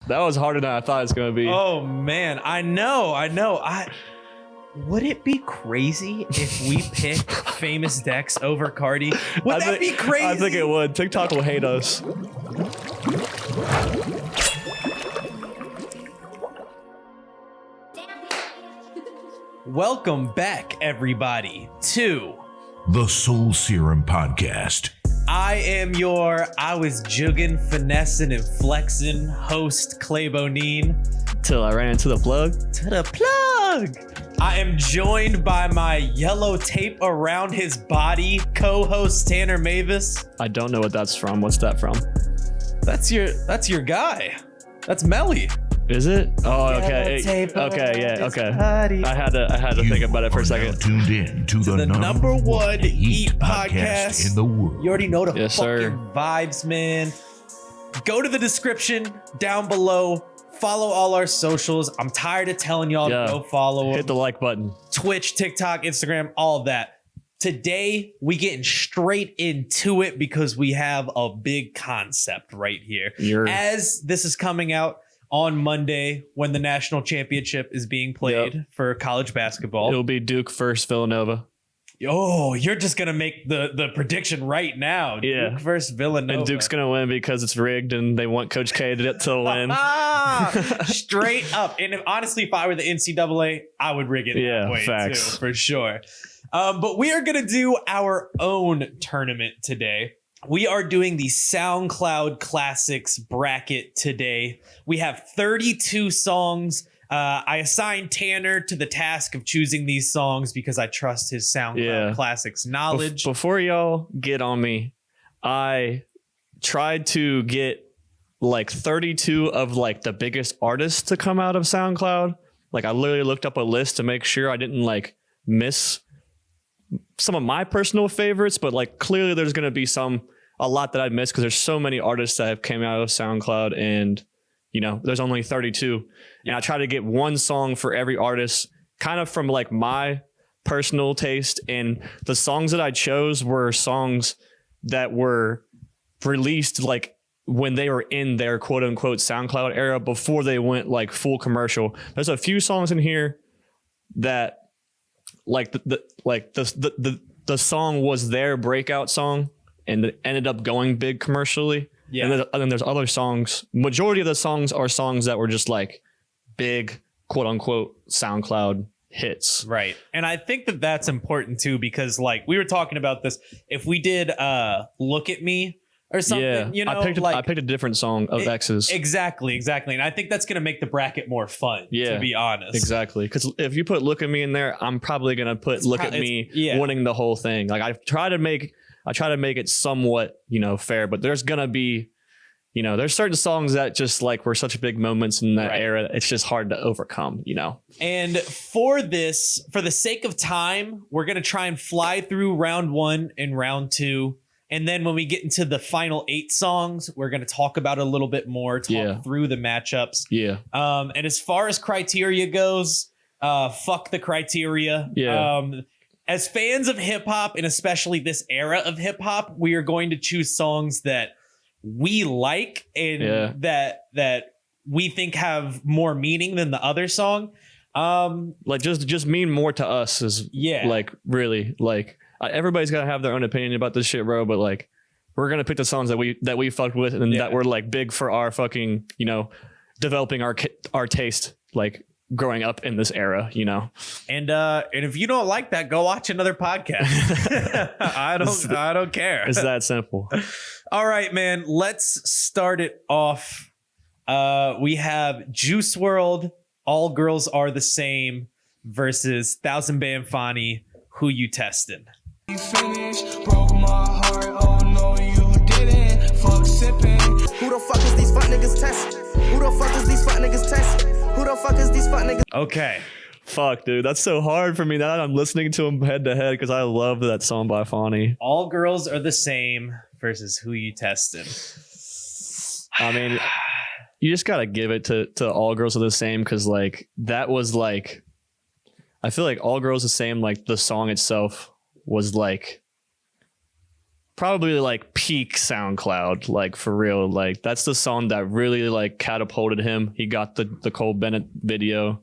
That was harder than I thought it was going to be. Oh, man. I know. Would it be crazy if we picked Famous Dex over Carti? Would that be crazy? I think it would. TikTok will hate us. Welcome back, everybody, to the Soul Serum Podcast. I am your I was jugging, finessing, and flexing host, Playboi. Till I ran into the plug. To the plug. I am joined by my yellow tape around his body co-host Tanner Mavis. I don't know what that's from. What's that from? That's your guy. That's Melly. Is it? Oh, okay. I had to think about it for a second. Tuned in to the number one Eat podcast in the world. You already know the Yes, fucking sir. vibes, man. Go to the description down below. Follow all our socials. I'm tired of telling y'all to go follow Hit the like button. Twitch, TikTok, Instagram, all of that. Today, we getting straight into it because we have a big concept right here. As this is coming out on Monday when the national championship is being played for college basketball. It'll be Duke versus Villanova. Oh, you're just going to make the prediction right now. Yeah. Duke versus Villanova. And Duke's going to win because it's rigged and they want Coach K to win. Straight up. And honestly, if I were the NCAA, I would rig it that way facts. too, for sure. But we are going to do our own tournament today. We are doing the SoundCloud Classics Bracket today. We have 32 songs. I assigned Tanner to the task of choosing these songs because I trust his SoundCloud Classics knowledge. Before y'all get on me, I tried to get like 32 of like the biggest artists to come out of SoundCloud. Like I literally looked up a list to make sure I didn't like miss some of my personal favorites, but like clearly there's going to be a lot that I missed because there's so many artists that have came out of SoundCloud and you know, there's only 32 and I try to get one song for every artist kind of from like my personal taste. And the songs that I chose were songs that were released like when they were in their quote unquote SoundCloud era before they went like full commercial. There's a few songs in here that like the song was their breakout song and it ended up going big commercially. Yeah. And then there's other songs. Majority of the songs are songs that were just like big quote unquote SoundCloud hits. Right. And I think that that's important too, because like we were talking about this, if we did Look at Me or something, you know, I picked a different song of X's. Exactly. And I think that's going to make the bracket more fun, to be honest. Exactly. Because if you put Look at Me in there, I'm probably going to put Look at Me winning the whole thing. Like I try to make it somewhat, you know, fair, but there's going to be, you know, there's certain songs that just like were such big moments in that era. It's just hard to overcome, you know. And for the sake of time, we're going to try and fly through round 1 and round 2. And then when we get into the final 8 songs, we're going to talk about it a little bit more, talk through the matchups. Yeah. And as far as criteria goes, fuck the criteria. Yeah. As fans of hip hop and especially this era of hip hop, we are going to choose songs that we like and that we think have more meaning than the other song. Like just mean more to us is like really like everybody's got to have their own opinion about this shit, bro. But like we're going to pick the songs that we fucked with and that were like big for our fucking, you know, developing our taste, like growing up in this era, you know. And if you don't like that, go watch another podcast. I don't care. It's that simple. All right, man. Let's start it off. We have Juice WRLD, All Girls Are the Same versus 1000 Band Fani, Who You Testin'. You finished, broke my heart. Oh no, you didn't. Fuck sipping. Who the fuck is these fuck niggas testing? Who the fuck is these fuck niggas testing? Who the fuck is these fuck niggas? Okay. Fuck, dude. That's so hard for me now that I'm listening to him head to head because I love that song by Fani. All Girls Are the Same versus Who You Testin'. I mean, you just got to give it to All Girls Are the Same because, like, that was, like, I feel like All Girls the Same, like, the song itself was, like, probably like peak SoundCloud, like for real. Like that's the song that really like catapulted him. He got the Cole Bennett video.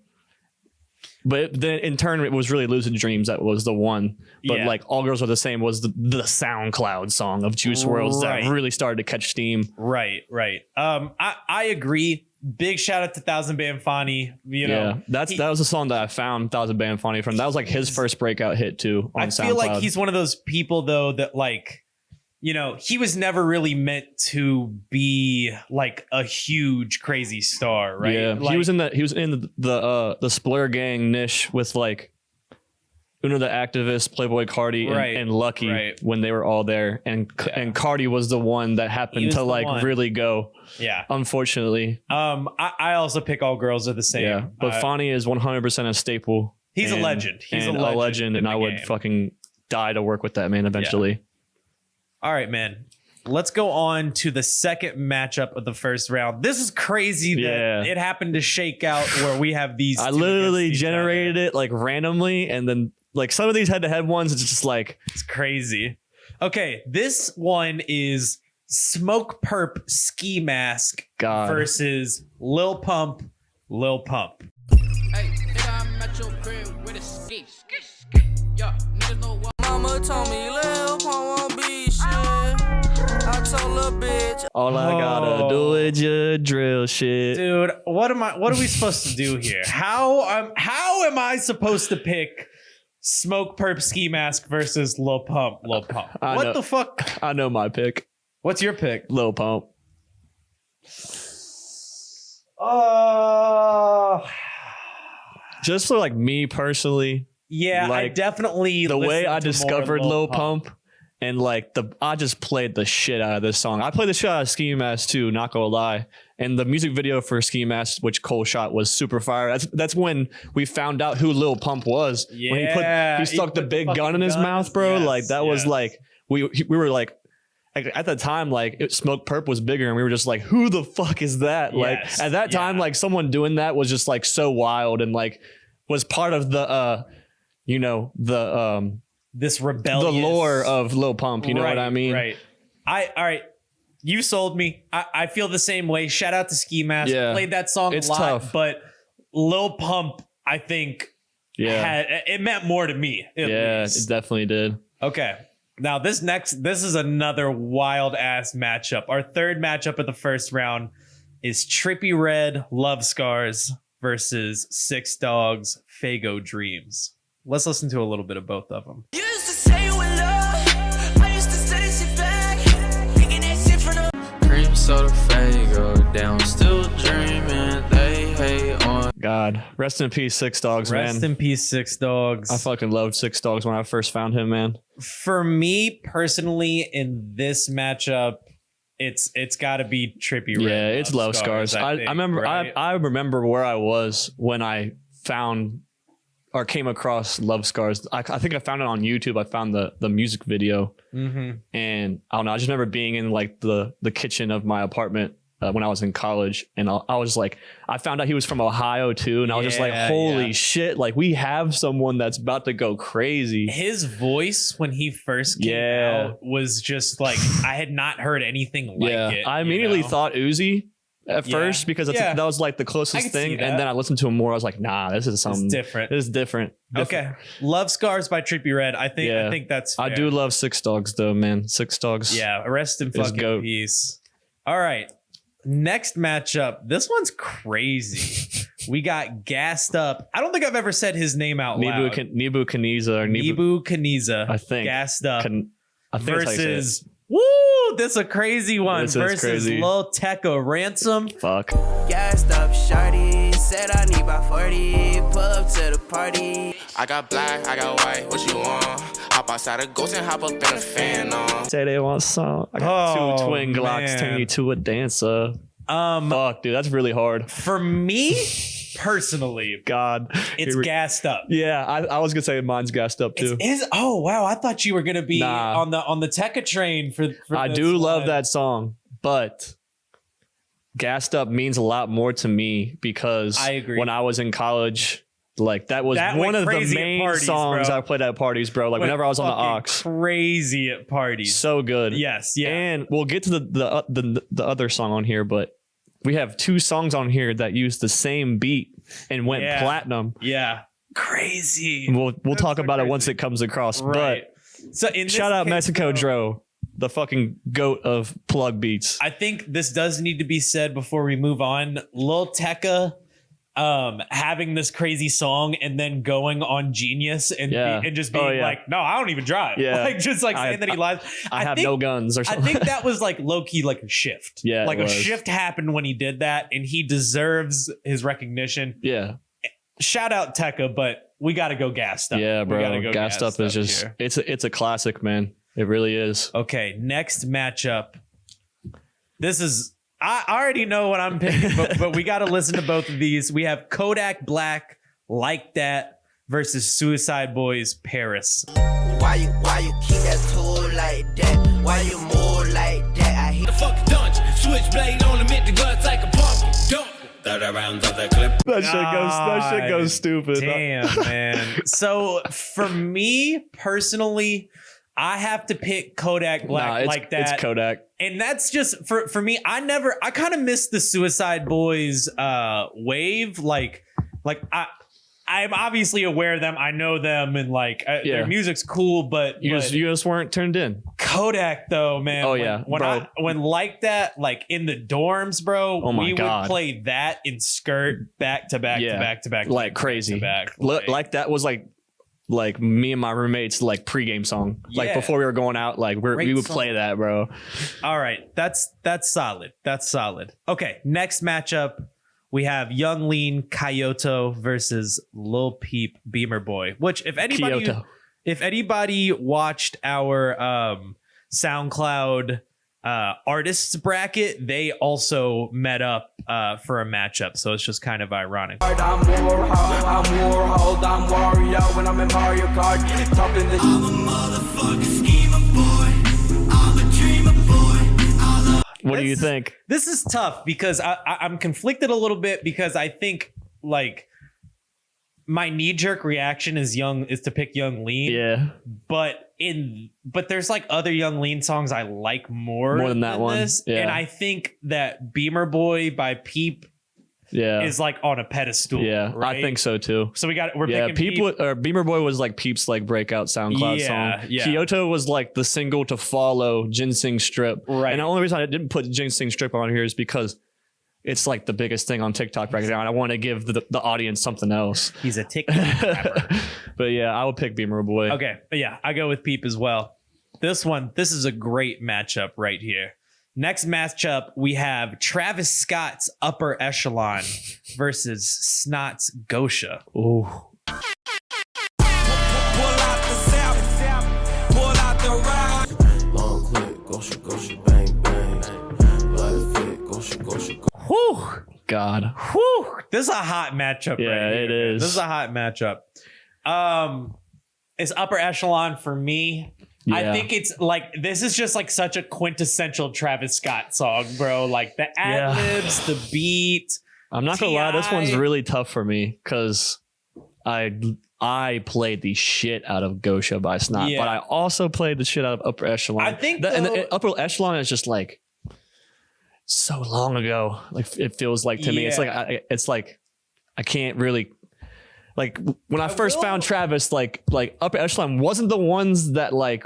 But then in turn, it was really Lucid Dreams that was the one. But like All Girls Are the Same was the SoundCloud song of Juice WRLD that really started to catch steam. Right. I agree. Big shout out to Thousand Band Fani. You know, that was a song that I found Thousand Band Fani from. That was like his first breakout hit too on SoundCloud. I feel like he's one of those people though that like, you know, he was never really meant to be like a huge crazy star, right? Yeah, like, he was in the Splur Gang niche with like Uno the Activist, Playboi Carti, and Lucky when they were all there, and Carti was the one that happened to like really go. Yeah, unfortunately. I also pick All Girls Are the Same. Yeah, but Fani is 100% a staple. He's a legend. He's a legend, and I would fucking die to work with that man eventually. Yeah. All right, man. Let's go on to the second matchup of the first round. This is crazy that it happened to shake out where we have these. I literally generated it like randomly, and then like some of these head-to-head ones, it's just like it's crazy. Okay, this one is Smoke Perp Ski Mask versus Lil Pump. Lil Pump. Hey, nigga, I'm at your crib with a ski. Yo, niggas know what. Mama told me Lil Pump won't be shit. I told Lil bitch. All I gotta do is just drill shit. Dude, what are we supposed to do here? How am I supposed to pick Smoke Perp Ski Mask versus Lil Pump? What the fuck? I know my pick. What's your pick? Lil Pump. Just for like me personally. Yeah, like, I definitely the way I discovered Lil Pump and like I just played the shit out of this song. I played the shit out of Ski Mask too, not gonna lie. And the music video for Ski Mask, which Cole shot, was super fire. That's when we found out who Lil Pump was. Yeah, when he stuck the big gun in his mouth, bro. Yes, like that was like we were like at the time, like Smoke Perp was bigger, and we were just like, who the fuck is that? Like at that time, like someone doing that was just like so wild and like was part of the this rebellious, the lore of Lil Pump. You know what I mean? Right. All right. You sold me. I feel the same way. Shout out to Ski Mask. Played that song a lot, tough. But Lil Pump, I think, it meant more to me. At least. It definitely did. Okay. Now this is another wild ass matchup. Our third matchup of the first round is Trippie Redd Love Scars versus Six Dogs Fago Dreams. Let's listen to a little bit of both of them. You used to say you in love. I used to say sit back. Picking that shit from the cream soda Fago down, still dreaming. They hate on. God, rest in peace, Six Dogs, man. Rest in peace, Six Dogs. I fucking loved Six Dogs when I first found him, man. For me personally, in this matchup, it's got to be Trippie Redd. Yeah, it's Love Scars. I remember. Right? I remember where I was when I found or came across Love Scars. I think I found it on YouTube. I found the music video, and I don't know. I just remember being in like the kitchen of my apartment when I was in college, and I was like, I found out he was from Ohio too, and I was just like, holy shit! Like we have someone that's about to go crazy. His voice when he first came out was just like I had not heard anything like it. I immediately thought Uzi at first because that was like the closest thing, and then I listened to him more. I was like, nah, this is something different. This is different. Okay, Love Scars by Trippie Redd. I think that's fair. I do love Six Dogs though, man. Six Dogs. Yeah, rest in fucking peace. All right. Next matchup. This one's crazy. We got Gassed Up. I don't think I've ever said his name out loud. Nebu Kaniza. I think. Gassed Up. I think versus. Woo! This is a crazy one. Versus Lil Tecca Ransom. Fuck. Gassed up, shorty. Said I need about 40. Pull up to the party. I got black, I got white. What you want? Hop outside a ghost and hop up in a fan on. Say they want some. I got two twin Glocks turn you to a dancer. Fuck, dude, that's really hard. For me, personally, God, it's Gassed Up. Yeah, I was gonna say mine's Gassed Up too. Oh wow, I thought you were gonna be on the Tecca train for I do love that song, but Gassed Up means a lot more to me because I agree. When I was in college, Like that was That one went of the crazy at main parties, songs bro. I played at parties, bro. Like whenever I was on the aux. Crazy at parties. So good. Yes, yeah. And we'll get to the other song on here, but we have 2 songs on here that use the same beat and went platinum. Yeah. Crazy. We'll talk about it once it comes across. Right. So in But shout out case, Mexico though, Dro, the fucking goat of plug beats. I think this does need to be said before we move on. Lil Tecca having this crazy song and then going on Genius and just being like, no, I don't even drive. Yeah. Like just like saying that he lies. I have no guns or something. I think that was like low key like a shift. Yeah, like it a was. shift happened when he did that, and he deserves his recognition. Yeah. Shout out Tecca, but we got to go gassed up. Yeah, bro. We gotta go Gassed up is just here. it's a classic, man. It really is. Okay, next matchup. This is I already know what I'm picking, but we got to listen to both of these. We have Kodak Black, Like That, versus Suicide Boys, Paris. Why you keep that tool like that? Why you move like that? I hate the fucking dungeon. Switchblade on him, hit the guts like a pumpkin. Dump. 30 rounds of the clip. That shit goes stupid. Damn, man. So for me personally, I have to pick Kodak Black Like That. It's Kodak. And that's just for me. I kind of missed the Suicide Boys wave. Like I'm obviously aware of them. I know them, and their music's cool. But You just weren't turned in. Kodak though, man. Oh, when Like That, like in the dorms, bro. Oh my we God. would play that in skirt back to back to back to back, like crazy. back. Like that was like me and my roommates like pregame song. Like before we were going out, like we would play that, bro. All right, that's solid. That's solid. Okay, next matchup. We have Young Lean Kyoto versus Lil Peep Beamer Boy. Which, if anybody watched our SoundCloud artists bracket, they also met up for a matchup. So it's just kind of ironic. I'm Warhol, I'm Wario when I'm in Mario Kart. Talking this. I'm a motherfucking schemer boy. I'm a dreamer boy. What do you think? This is tough because I'm conflicted a little bit because I think like my knee-jerk reaction is to pick Young Lean. Yeah. But there's like other Young Lean songs I like more than that one. This. Yeah. And I think that Beamer Boy by Peep is like on a pedestal. Yeah, right? I think so too. So we're picking Peep. Beamer Boy was like Peep's like breakout SoundCloud song. Yeah. Kyoto was like the single to follow Ginseng Strip. Right. And the only reason I didn't put Ginseng Strip on here is because it's like the biggest thing on TikTok right now, and I want to give the audience something else. He's a TikTok rapper. But yeah, I would pick Beamer Boy. Okay, but yeah, I go with Peep as well. This is a great matchup right here. Next matchup, we have Travis Scott's Upper Echelon versus Snot's Gosha. Ooh. Pull out the south, pull out the ride. long clip, Gosha, bang, bang. Light fit, Gosha. Whew. God. Whew. This is a hot matchup. Yeah, right here, it man. is. This is a hot matchup. It's Upper Echelon for me. I Yeah. think it's like this is just like such a quintessential Travis Scott song, bro. Like the ad libs, the beat. I'm not gonna lie, this T.I. one's really tough for me because I played the shit out of Gosha by Snot, Yeah. but I also played the shit out of Upper Echelon. I think and the Upper Echelon is just like so long ago. Like it feels like to me, it's like I can't really. Like when I first found Travis, like Upper Echelon wasn't the ones that like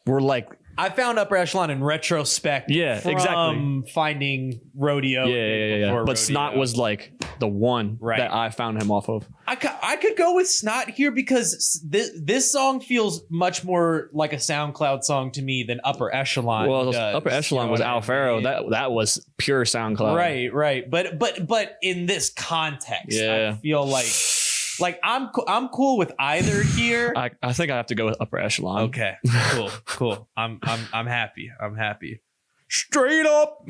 were like. I found Upper Echelon in retrospect. Yeah, from exactly. Finding Rodeo. Yeah. before But Rodeo. Snot was like the one that I found him off of. I could go with Snot here because this song feels much more like a SoundCloud song to me than Upper Echelon. Well, does, Upper Echelon you know was what I Al Faro. mean? That was pure SoundCloud. Right. But in this context, Yeah. I feel like I'm cool with either here. I think I have to go with Upper Echelon. Okay, cool. I'm happy. Straight up.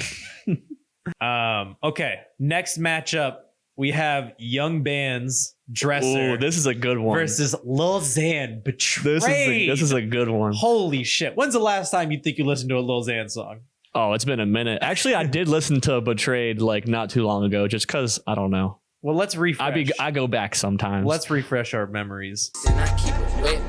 Okay. Next matchup, we have Young Band's Dresser Ooh, this is a good one. versus Lil Xan Betrayed. This is a good one. Holy shit. When's the last time you think you listened to a Lil Xan song? Oh, it's been a minute. Actually, I did listen to Betrayed like not too long ago, just because I don't know. Well, let's refresh. I go back sometimes. Let's refresh our memories. And I keep it wet.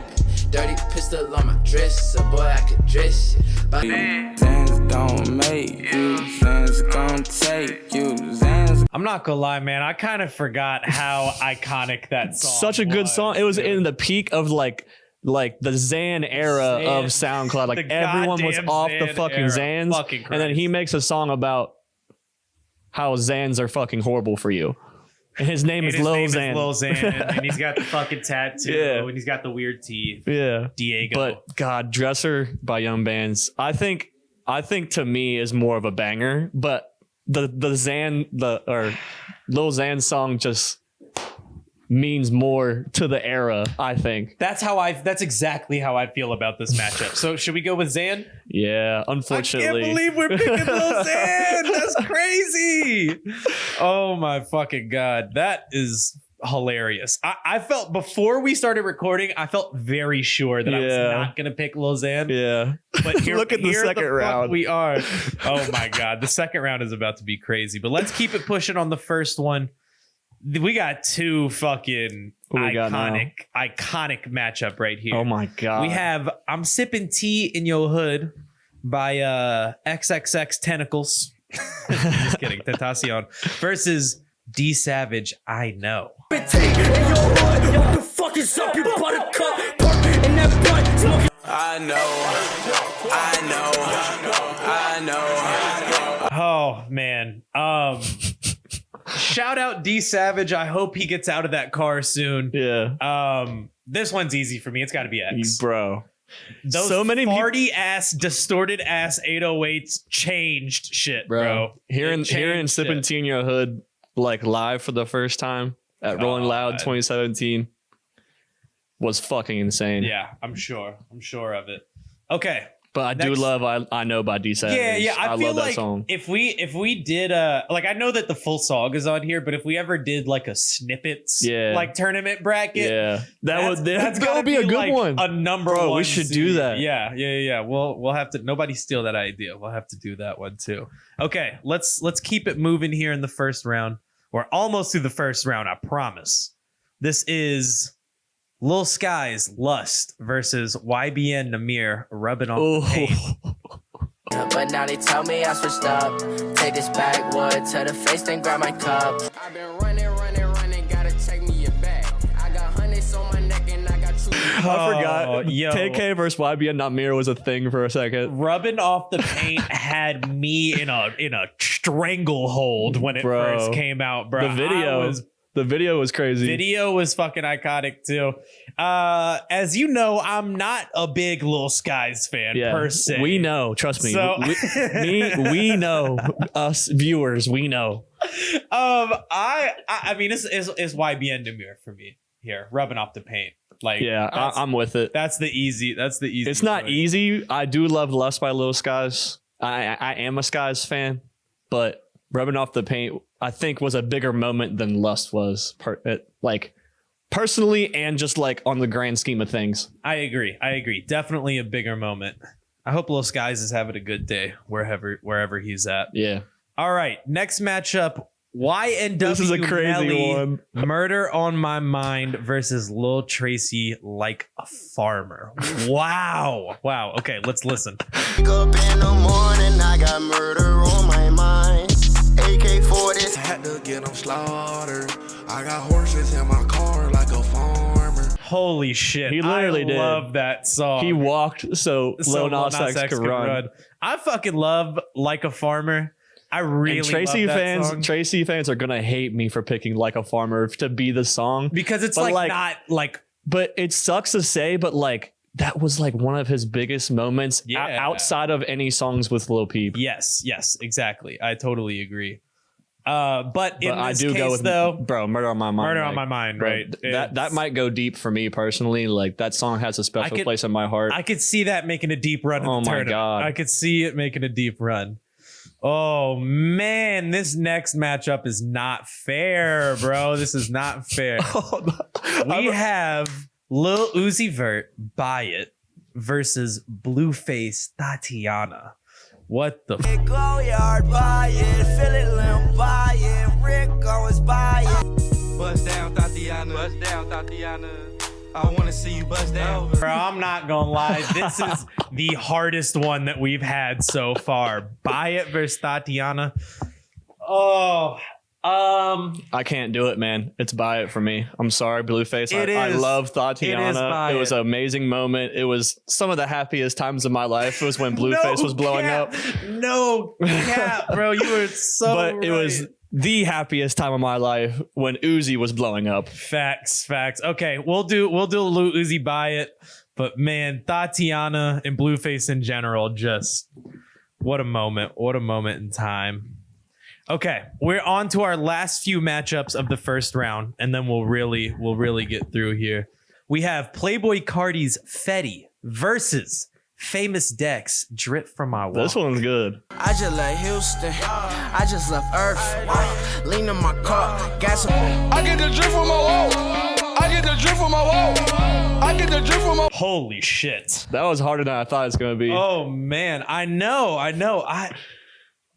Dirty pistol on my dress, so boy, I could dress you. But Zans don't make you, Zans gon' take you, Zans. I'm not gonna lie, man. I kind of forgot how iconic that song Such a good was, song. It was dude. in the peak of like the Xan era of SoundCloud. Like The everyone was goddamn off the Xan fucking era. Xans. Fucking and then he makes a song about how Xans are fucking horrible for you. And his name is Lil Xan. Lil Xan, and he's got the fucking tattoo, Yeah. and he's got the weird teeth. Yeah. Diego. But God, Dresser by Young Bands, I think to me is more of a banger, but the Lil Xan song just means more to the era, I think. that's exactly how I feel about this matchup. So should we go with Xan? Yeah, unfortunately. I can't believe we're picking Lil Xan. That's crazy. Oh my fucking God. That is hilarious. I felt before we started recording, I felt very sure that I was not going to pick Lil Xan. Yeah. But here, Look at the here second fuck round. we are. Oh my God. The second round is about to be crazy. But let's keep it pushing on the first one. We got two fucking iconic matchup right here. Oh my God. We have I'm Sipping Tea in Your Hood by XXXTentacion. Just kidding. Tentacion versus D Savage. I Know. What the fuck is up, you buttercup? In that butt, smoking. I know. Oh man. Shout out D Savage. I hope he gets out of that car soon. Yeah. This one's easy for me. It's got to be X. Bro. Those so many farty ass, distorted ass 808s changed shit, bro. Hearing changed Sippin' shit. Tea in Your Hood like live for the first time at Rolling Loud 2017 was fucking insane. Yeah, I'm sure of it. Okay. But I do love I Know by D Savage. Yeah. I feel love that like song. if we did like I know that the full song is on here, but if we ever did like a snippets like tournament bracket, Yeah. That gotta would be a good like one. A number Bro, one. we should seed. do that. Yeah. We'll have to. Nobody steal that idea. We'll have to do that one too. Okay, let's keep it moving here in the first round. We're almost through the first round. I promise. This is Lil Sky's Lust versus YBN Namir rubbing off the paint. But now they tell me I switched up. Take this backwood to the face, then grab my cup. I've been running, gotta take me a bag. I got hundreds on my neck and I got two. I forgot. Yo. KK versus YBN Namir was a thing for a second. Rubbing off the paint had me in a stranglehold when it first came out, bro. The video was crazy. Video was fucking iconic too. As you know, I'm not a big Lil Skies fan per se. We know, trust me. So- we know, us viewers, we know. I mean, it's YBN Namir for me here, rubbing off the paint. Like, I'm with it. That's the easy. It's not choice. easy. I do love Lust by Lil Skies. I am a Skies fan, but rubbing off the paint, I think, was a bigger moment than Lust was. Personally, and just like on the grand scheme of things. I agree. Definitely a bigger moment. I hope Lil Skies is having a good day wherever he's at. Yeah. All right, next matchup. YNW This is a crazy Melly, one. Murder on My Mind versus Lil Tracy Like a Farmer. Wow. Okay, let's listen. Wake up in the morning, I got murder on my mind. AK-40. I had to get them slaughtered. I got horses in my car like a farmer. Holy shit. He literally did. I love that song. He walked so Lil Nas X could run. I fucking love Like a Farmer. I really And Tracy love that fans, song. Tracy fans are gonna hate me for picking Like a Farmer to be the song because it's but not like. But it sucks to say, but like that was like one of his biggest moments outside of any songs with Lil Peep. Yes, exactly. I totally agree. But in I this do case, go with though, Murder on My Mind. Murder on My Mind, bro, right? That might go deep for me personally. Like that song has a special place in my heart. I could see that making a deep run. Oh in the my tournament. God. I could see it making a deep run. Oh man, this next matchup is not fair, bro. This is not fair. We have Lil Uzi Vert, Buy It, versus Blueface Tatiana. What the Go yard, buy it, fill it, limb, buy it, Rick always buy it. bust down, Tatiana. I wanna see you bust down. Bro, I'm not gonna lie. This is the hardest one that we've had so far. Buy It versus Tatiana. Oh, I can't do it, man. It's Buy It for me. I'm sorry, Blueface. I love Tatiana. It was an amazing moment. It was some of the happiest times of my life. It was when Blueface was blowing up. No cap, bro. You were so But right. it was the happiest time of my life when Uzi was blowing up. Facts. Okay, we'll do Lil Uzi Buy It. But man, Tatiana and Blueface in general, just what a moment. What a moment in time. Okay, we're on to our last few matchups of the first round, and then we'll really get through here. We have Playboi Carti's Fetty versus Famous Dex Drip From My Wall. This one's good. I just left Houston. I just left Earth. Lean in my car. Gas. I get the drip from my wall. I get the drip from my wall. I get the drip from my. Holy shit. That was harder than I thought it was going to be. Oh, man. I know.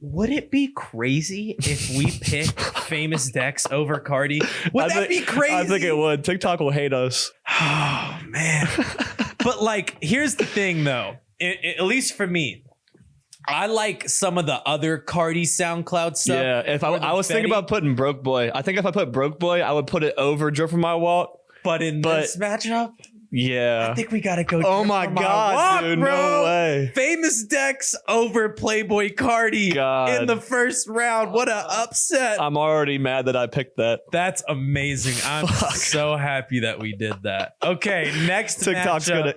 Would it be crazy if we picked Famous Dex over Carti? Would that be crazy? I think it would. TikTok will hate us. Oh, man. But like, here's the thing, though. At least for me, I like some of the other Carti SoundCloud stuff. Yeah, if I was thinking about putting Broke Boy. I think if I put Broke Boy, I would put it over Drip From My Wall. But in this matchup, yeah, I think we gotta go. Oh my god, dude! Bro. No way. Famous Dex over Playboi Carti in the first round. What an upset! I'm already mad that I picked that. That's amazing. I'm so happy that we did that. Okay, next TikTok's gonna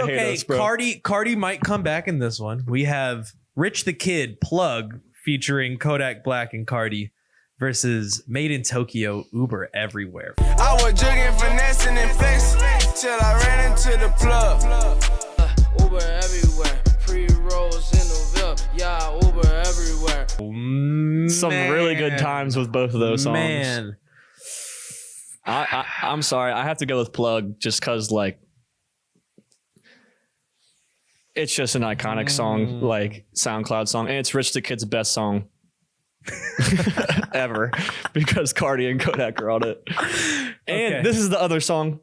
hate us, bro. Carti might come back in this one. We have Rich the Kid Plug featuring Kodak Black and Carti versus Made in Tokyo Uber Everywhere. I was jugging, finessing, and flexing till I ran into the plug. Uber everywhere, pre-rolls in the Ville, yeah, Uber everywhere. Some really good times with both of those songs. Man, I'm sorry, I have to go with Plug just because like it's just an iconic song, like SoundCloud song, and it's Rich the Kid's best song ever because Carti and Kodak are on it. And this is the other song.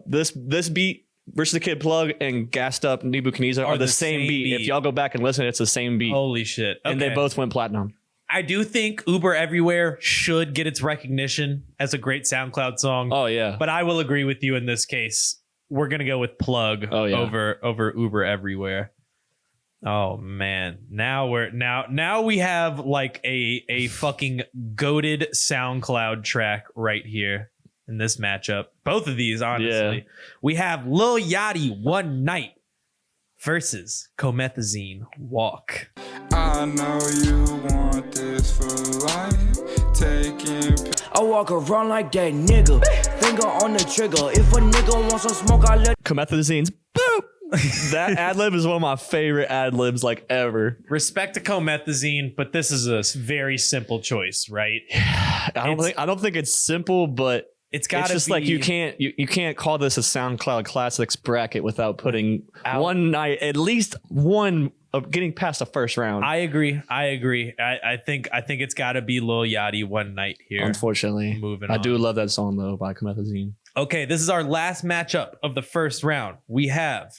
This beat, Rich the Kid Plug and Gassed Up Nebuchadnezzar are the same beat. If y'all go back and listen, it's the same beat. Holy shit. Okay. And they both went platinum. I do think Uber Everywhere should get its recognition as a great SoundCloud song. Oh yeah. But I will agree with you in this case. We're gonna go with Plug over Uber Everywhere. Oh man. Now we have like a fucking goated SoundCloud track right here in this matchup. Both of these, honestly. Yeah. We have Lil Yachty One Night versus Comethazine Walk. I know you want this for life. Taking I walk around like that nigga. Finger on the trigger. If a nigga wants some smoke, I let Comethazine's boop. That ad lib is one of my favorite ad libs like ever. Respect to Comethazine, but this is a very simple choice, right? I don't think it's simple, but it's got to be just like you can't call this a SoundCloud Classics bracket without putting one night, at least one of getting past the first round. I agree. I think it's got to be Lil Yachty One Night here. Unfortunately, moving I on. do love that song though by Comethazine. Okay, this is our last matchup of the first round. We have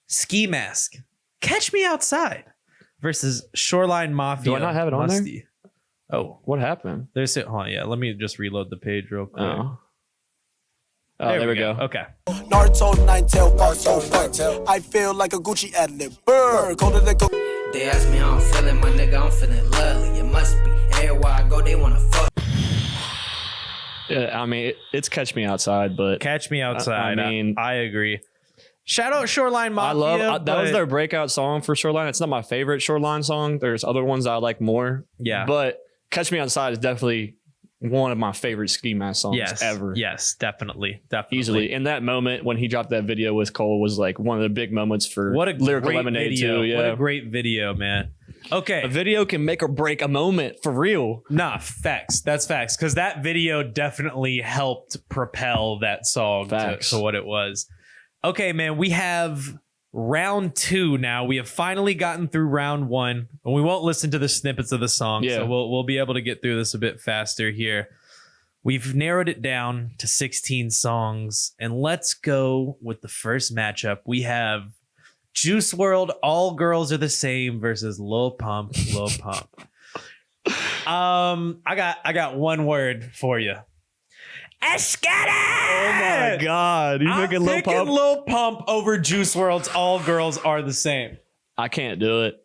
Ski Mask, Catch Me Outside versus Shoreline Mafia. Do I not have it on there? Oh, what happened? There's it. Hold on, yeah. Let me just reload the page real quick. Oh, there we go. Okay. Naruto, nine tail, so I feel like a Gucci ad lib. Bird, colder than go. They ask me how I'm feeling, my nigga, I'm feeling lovely. It must be everywhere I go, they wanna fuck. Yeah, I mean, it's Catch Me Outside, but Catch Me Outside. I mean, I agree. Shout out Shoreline Mafia. That was their breakout song for Shoreline. It's not my favorite Shoreline song. There's other ones I like more. Yeah. But Catch Me Outside is definitely one of my favorite Ski Mask songs ever. Yes, definitely. Easily. In that moment when he dropped that video with Cole was like one of the big moments for what a Lyrical great Lemonade video. too. Yeah. What a great video, man. Okay. A video can make or break a moment for real. Nah, facts. That's facts. Because that video definitely helped propel that song to what it was. Okay, man, we have round 2 now. We have finally gotten through round 1. And we won't listen to the snippets of the song, so we'll be able to get through this a bit faster here. We've narrowed it down to 16 songs, and let's go with the first matchup. We have Juice WRLD, All Girls Are the Same versus Lil Pump, Lil Pump. I got one word for you. Oh my God. You picking Lil Pump? Lil Pump over Juice WRLD's All Girls Are the Same. I can't do it.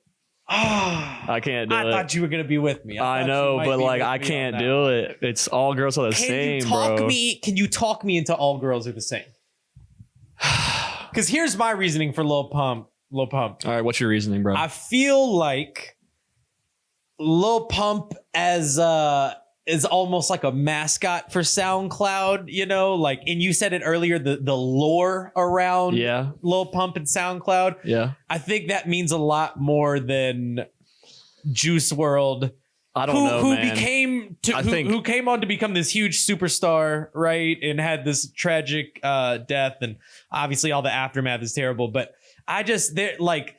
I can't do it. I thought you were going to be with me. I know, but like I can't do it. It's All Girls Are the Same, bro. Can you talk me into All Girls Are the Same? Because here's my reasoning for Lil Pump. Lil Pump. All right, what's your reasoning, bro? I feel like Lil Pump is almost like a mascot for SoundCloud, you know, like, and you said it earlier, the lore around Lil Pump and SoundCloud. Yeah. I think that means a lot more than Juice WRLD. I don't know, man. Who came on to become this huge superstar, right? And had this tragic death, and obviously all the aftermath is terrible. But I just like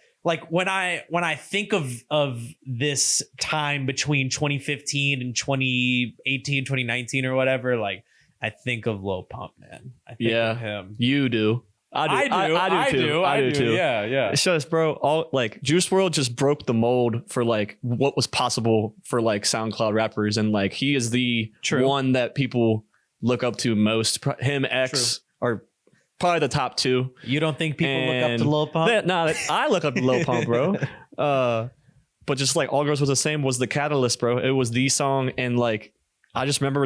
when I think of this time between 2015 and 2018, 2019 or whatever, like I think of Lil Pump, man. I think of him. You do. I do too. Yeah. It's just, bro, all like Juice WRLD just broke the mold for like what was possible for like SoundCloud rappers, and like he is the one that people look up to most. Him, X are probably the top two. You don't think people look up to Lil Pump? I look up to Lil Pump, bro. But just like All Girls Was the Same was the catalyst, bro. It was the song, and like I just remember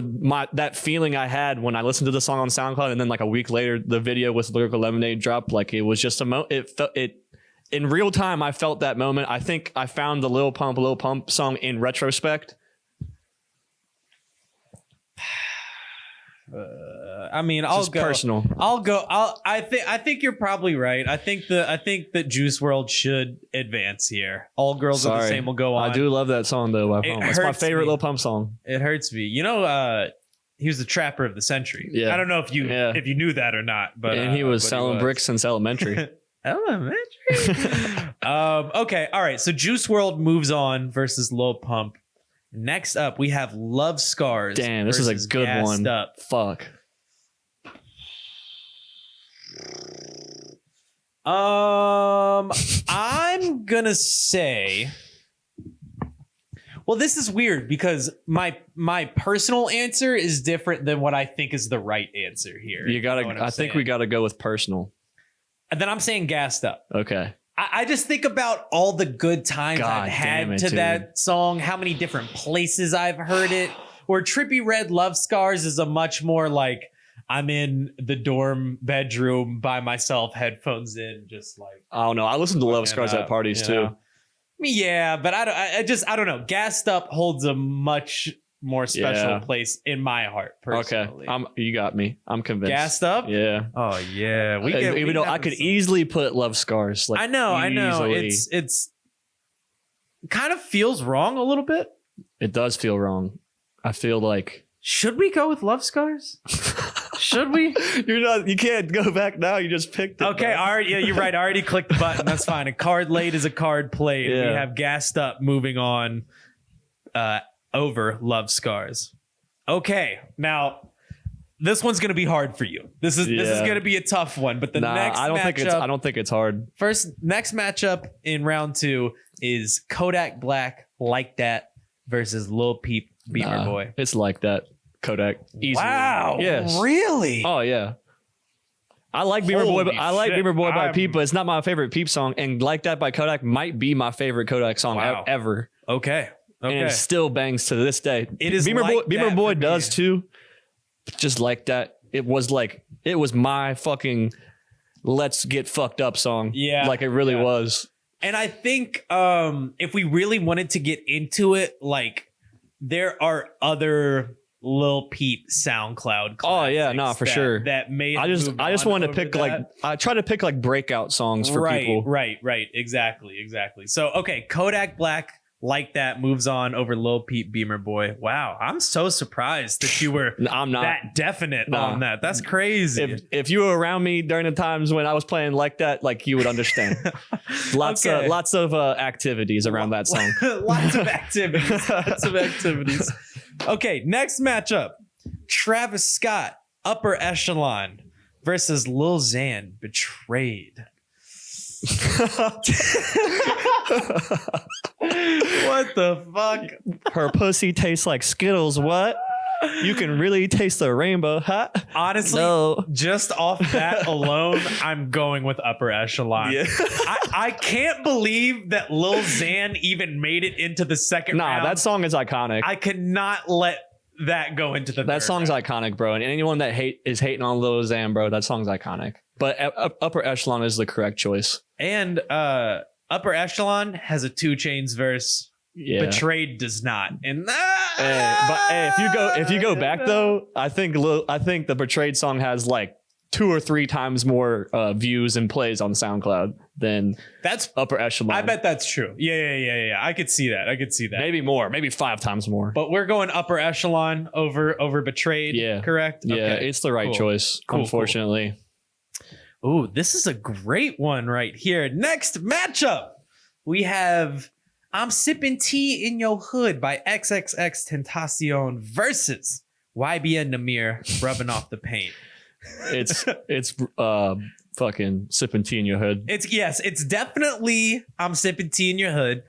that feeling I had when I listened to the song on SoundCloud, and then like a week later, the video with Lyrical Lemonade dropped. Like it was just it in real time. I felt that moment. I think I found the Lil Pump song in retrospect. I mean, I'll go personal. I think you're probably right. I think that Juice WRLD should advance here. All Girls Are the Same will go on. I do love that song though. It's my favorite Lil Pump song. It hurts me. You know, he was the trapper of the century. Yeah. I don't know if you knew that or not, but he was selling bricks since elementary. Elementary. Okay. All right. So Juice WRLD moves on versus Lil Pump. Next up, we have Love Scars. Damn, this is a good one. Fuck. I'm gonna say, well, this is weird because my personal answer is different than what I think is the right answer here. I think we gotta go with personal. And then I'm saying Gassed Up. Okay. I just think about all the good times I've had to that song, how many different places I've heard it. Where Trippie Redd Love Scars is a much more like I'm in the dorm bedroom by myself, headphones in, just like I don't know. I listen to Love Scars at parties too. Yeah, but I don't know. Gassed Up holds a much more special place in my heart personally. Okay, you got me. I'm convinced. Gassed Up? Yeah. Oh yeah. Even though I could easily put Love Scars. Like, I know. It's kind of feels wrong a little bit. It does feel wrong. I feel like should we go with Love Scars? Should we? You can't go back now. You just picked it. Okay, you're right. I already clicked the button. That's fine. A card laid is a card played. Yeah. We have Gassed Up moving on over Love Scars. Okay, now this one's gonna be hard for you. This is gonna be a tough one. But I don't think it's hard. Next matchup in round 2 is Kodak Black, Like That versus Lil Peep, Beamer Boy. It's Like That. Kodak. Easy. Wow. Yes. Really? Oh yeah. I like Beamer Boy. Beamer Boy by Peep, but it's not my favorite Peep song. And Like That by Kodak might be my favorite Kodak song ever. Okay. And it still bangs to this day. It is Beamer Boy does too. Just Like That. It was my fucking let's get fucked up song. Yeah. Like it really was. And I think if we really wanted to get into it, like there are other Lil Peep SoundCloud classics. Oh yeah, no, for sure. That may I just wanted to pick I try to pick like breakout songs for people. Right. Exactly. So okay, Kodak Black, Like That moves on over Lil Peep, Beamer Boy. Wow, I'm so surprised that you were I'm not that definite on that. That's crazy. If you were around me during the times when I was playing Like That, like you would understand. Lots of activities around that song. Lots of activities. Okay, next matchup. Travis Scott, Upper Echelon versus Lil Xan, Betrayed. What the fuck? Her pussy tastes like Skittles. What? You can really taste the rainbow, huh? Honestly, no. Just off that alone, I'm going with Upper Echelon. Yeah. I can't believe that Lil Xan even made it into the second round. That song is iconic. I could not let that go into the That third song's round. iconic, bro. And anyone that is hating on Lil Xan, bro, that song's iconic. But Upper Echelon is the correct choice. And Upper Echelon has a 2 Chainz verse. Yeah. Betrayed does not. And if you go back though, I think the Betrayed song has like 2 or 3 times more views and plays on SoundCloud than that's Upper Echelon. I bet that's true. Yeah. I could see that. Maybe more, maybe 5 times more. But we're going Upper Echelon over Betrayed. Yeah. Correct? Yeah, Okay. it's the right choice, unfortunately. Cool. Ooh, this is a great one right here. Next matchup, we have I'm Sippin' Tea in Your Hood by XXXTentacion versus YBN Namir rubbing off the paint. It's fucking sipping tea in your hood. It's definitely I'm Sippin' Tea in Your Hood.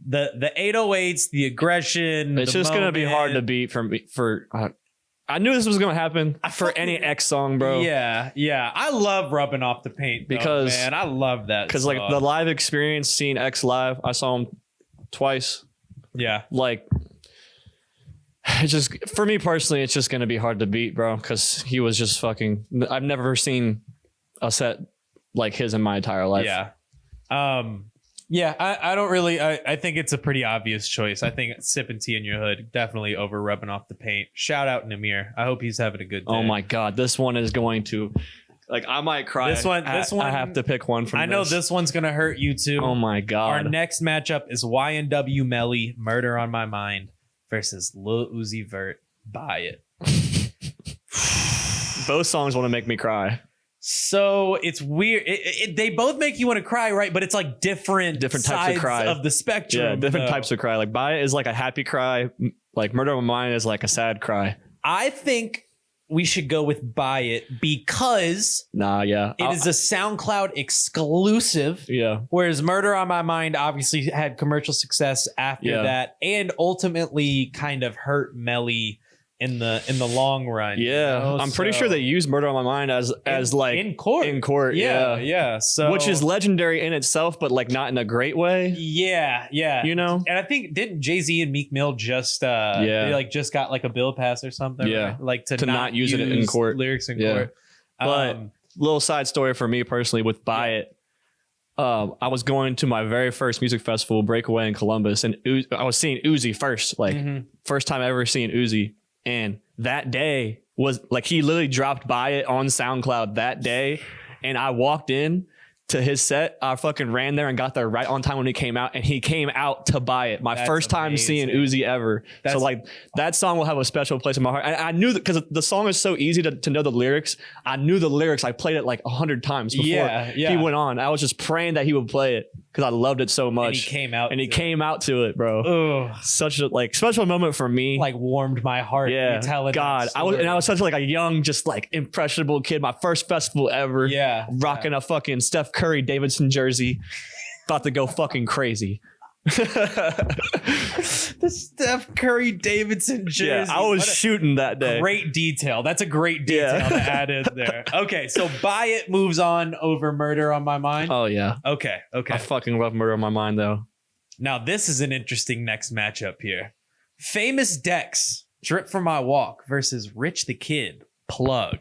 The 808s, the aggression. It's just gonna be hard to beat for. I knew this was gonna happen for any X song, bro. Yeah. I love rubbing off the paint because man, I love that. Because like the live experience, seeing X live, I saw him twice. Yeah. Like, it's just, for me personally, it's just going to be hard to beat, bro. Because he was just fucking, I've never seen a set like his in my entire life. Yeah. I don't really, I think it's a pretty obvious choice. I think Sippin' Tea in Your Hood definitely over rubbing off the paint. Shout out Namir. I hope he's having a good day. Oh my God. This one is going to, like, I might cry. This one, I have to pick one from I know this one's going to hurt you too. Oh my God. Our next matchup is YNW Melly, Murder on My Mind versus Lil Uzi Vert, Buy It. Both songs want to make me cry. So it's weird. They both make you want to cry, right? But it's like different types sides of cry of the spectrum. Yeah, different types of cry. Like Buy It is like a happy cry. Like Murder on My Mind is like a sad cry. I think we should go with Buy It because it is a SoundCloud exclusive. Yeah. Whereas Murder on My Mind obviously had commercial success after that and ultimately kind of hurt Melly in the long run. Yeah. You know? I'm pretty sure they used Murder on My Mind as like in court. In court. Yeah. So which is legendary in itself, but like not in a great way. Yeah. You know? And I think didn't Jay-Z and Meek Mill just they like just got like a bill pass or something? Yeah. Right? Like to not use it in court. Lyrics in court. But little side story for me personally with Buy It. I was going to my very first music festival, Breakaway in Columbus, and I was seeing Uzi first, like first time ever seeing Uzi. And that day was like, he literally dropped Buy It on SoundCloud that day. And I walked in to his set. I fucking ran there and got there right on time when he came out. And he came out to Buy It. My first time seeing Uzi ever. So like that song will have a special place in my heart. And I knew that because the song is so easy to know the lyrics. I knew the lyrics. I played it like 100 times before he went on. I was just praying that he would play it because I loved it so much. And he came out to it, bro. Ugh. Such a like special moment for me. Like warmed my heart. Yeah. God. I was such like a young, just like impressionable kid. My first festival ever. Yeah. Rocking a fucking Steph Curry Davidson jersey. About to go fucking crazy. The Steph Curry Davidson jersey. Yeah, I was shooting that day. Great detail. That's a great detail to add in there. Okay, so Buy It moves on over Murder on My Mind. Oh yeah. Okay. I fucking love Murder on My Mind though. Now this is an interesting next matchup here. Famous Dex, Drip from My Walk versus Rich the Kid, Plug.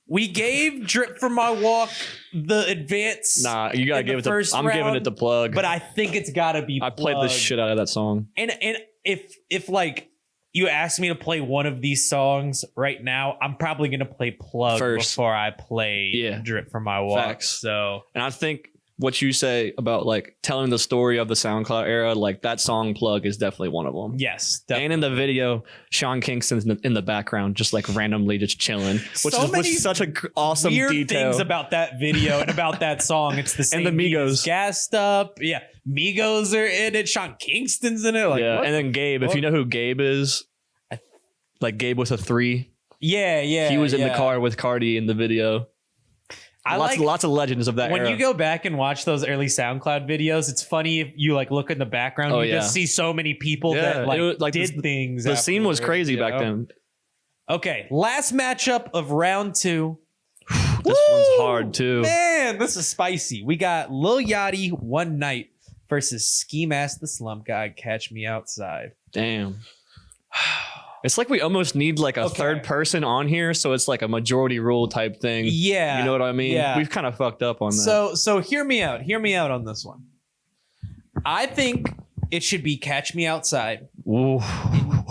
We gave Drip from My Walk the advance. Nah, you gotta give it to I'm round, giving it to Plug. But I think it's gotta be I played the shit out of that song. And if like you ask me to play one of these songs right now, I'm probably gonna play Plug first before I play Drip from My Walk. Facts. So and I think what you say about like telling the story of the SoundCloud era, like that song Plug is definitely one of them. Yes, definitely. And in the video, Sean Kingston's in the background, just like randomly just chilling, which is such a awesome weird detail. Things about that video and about that song. It's the same. And the Migos gassed up. Yeah, Migos are in it. Sean Kingston's in it. Like, and then Gabe. If you know who Gabe is, like Gabe with a 3. Yeah. He was in the car with Carti in the video. Lots of legends of that when era. you go back and watch those early SoundCloud videos, it's funny if you like look in the background, you just see so many people that did things. The scene was crazy back then. Okay, last matchup of round 2. This one's hard too. Man, this is spicy. We got Lil Yachty One Night versus Ski Mask the Slump God Catch Me Outside. Damn. It's like we almost need like a third person on here, so it's like a majority rule type thing. Yeah. You know what I mean? Yeah. We've kind of fucked up on that. So hear me out. Hear me out on this one. I think it should be Catch Me Outside. Ooh.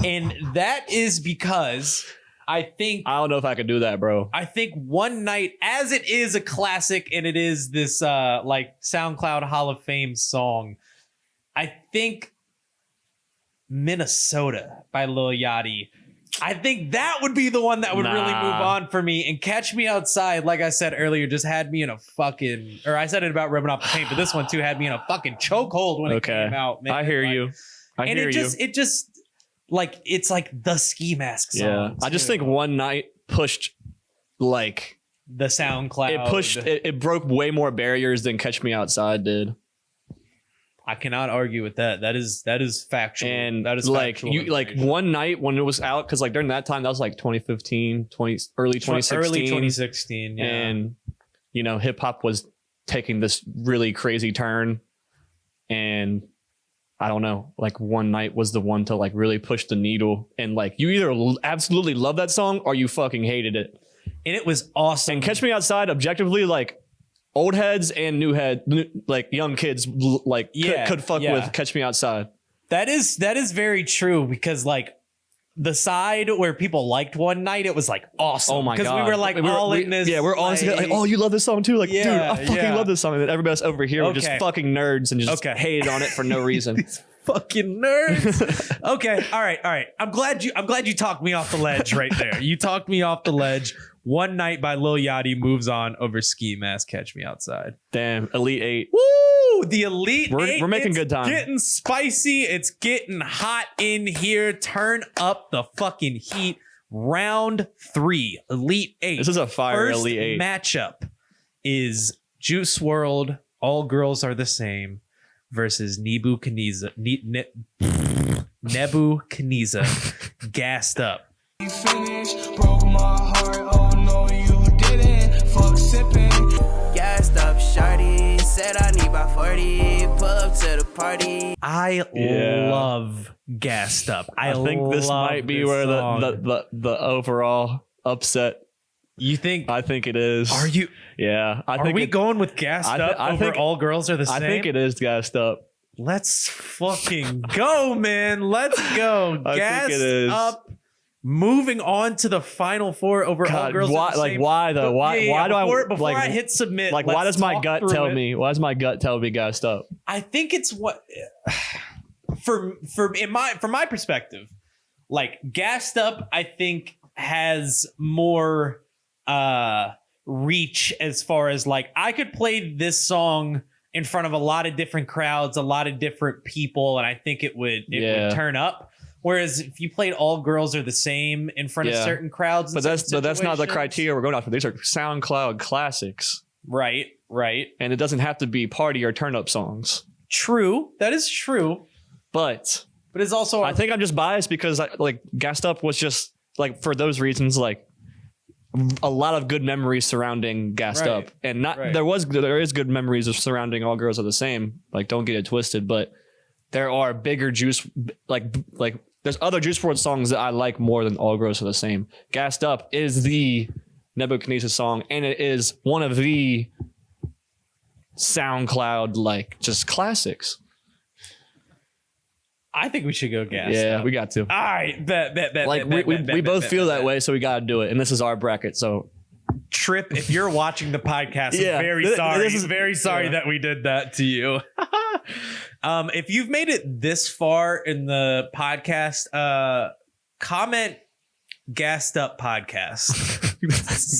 And that is because I don't know if I could do that, bro. I think One Night, as it is a classic and it is this like SoundCloud Hall of Fame song, I think Minnesota by Lil Yachty, I think that would be the one that would really move on for me. And Catch Me Outside, like I said earlier, just had me in a fucking, or I said it about rubbing off the paint, but this one too had me in a fucking chokehold when it came out, man. I hear you. It just like, it's like the Ski Mask song. Yeah. I just think One Night pushed like the SoundCloud. It broke way more barriers than Catch Me Outside did. I cannot argue with that. That is factual. And that is like factual One Night when it was out, because like during that time that was like 2015, early 2016. Early 2016, yeah. And you know, hip hop was taking this really crazy turn. And I don't know, like One Night was the one to like really push the needle. And like you either absolutely love that song or you fucking hated it. And it was awesome. And Catch Me Outside, objectively, like old heads and new like young kids, like could fuck with Catch Me Outside. That is very true, because like the side where people liked One Night, it was like awesome. Oh my god! Because we were like in this. Yeah, we're all like, oh, you love this song too? Like, dude, I fucking love this song. And then everybody else over here were just fucking nerds and just hated on it for no reason. These fucking nerds. Okay, all right. I'm glad you talked me off the ledge right there. You talked me off the ledge. One Night by Lil Yachty moves on over Ski Mask Catch Me Outside. Damn, Elite 8. Woo! The Elite 8. We're making good time. It's getting spicy. It's getting hot in here. Turn up the fucking heat. Round 3, Elite 8. This is a fire Elite 8. Matchup is Juice WRLD, All Girls Are the Same, versus Nebu Kaniza, Gassed Up. You finished, broke my heart, oh no you didn't, fuck sipping. Gassed up, shawty, said I need about 40, pull up to the party. I love Gassed Up. I think this might be where the overall upset. You think? I think it is. Are you? Yeah. Are we going with Gassed Up over All Girls Are the Same? I think it is Gassed Up. Let's fucking go, man. Let's go. Gassed Up. Moving on to the final 4 over All Girls Are the Same. Like why though? Why do before I hit submit? Like why does my gut tell me? Why does my gut tell me Gassed Up? I think it's what from my perspective, like Gassed Up, I think has more reach as far as like I could play this song in front of a lot of different crowds, a lot of different people, and I think it would turn up. Whereas if you played All Girls Are the Same in front of certain crowds, but that's not the criteria we're going after. These are SoundCloud classics, right? And it doesn't have to be party or turn up songs. True, that is true. But it's also I think I'm just biased because like Gassed Up was just like for those reasons like a lot of good memories surrounding Gassed Up, and there is good memories of surrounding All Girls Are the Same. Like don't get it twisted, but there are bigger Juice like. There's other Juice WRLD songs that I like more than All Girls Are the Same. Gassed Up is the Nebuchadnezzar song, and it is one of the SoundCloud like just classics. I think we should go Gassed Up. Yeah, we got to. All right, bet. Like we both feel that way, so we got to do it, and this is our bracket. So, Trip, if you're watching the podcast, I'm very sorry. This is very sorry that we did that to you. If you've made it this far in the podcast, comment Gassed Up Podcast.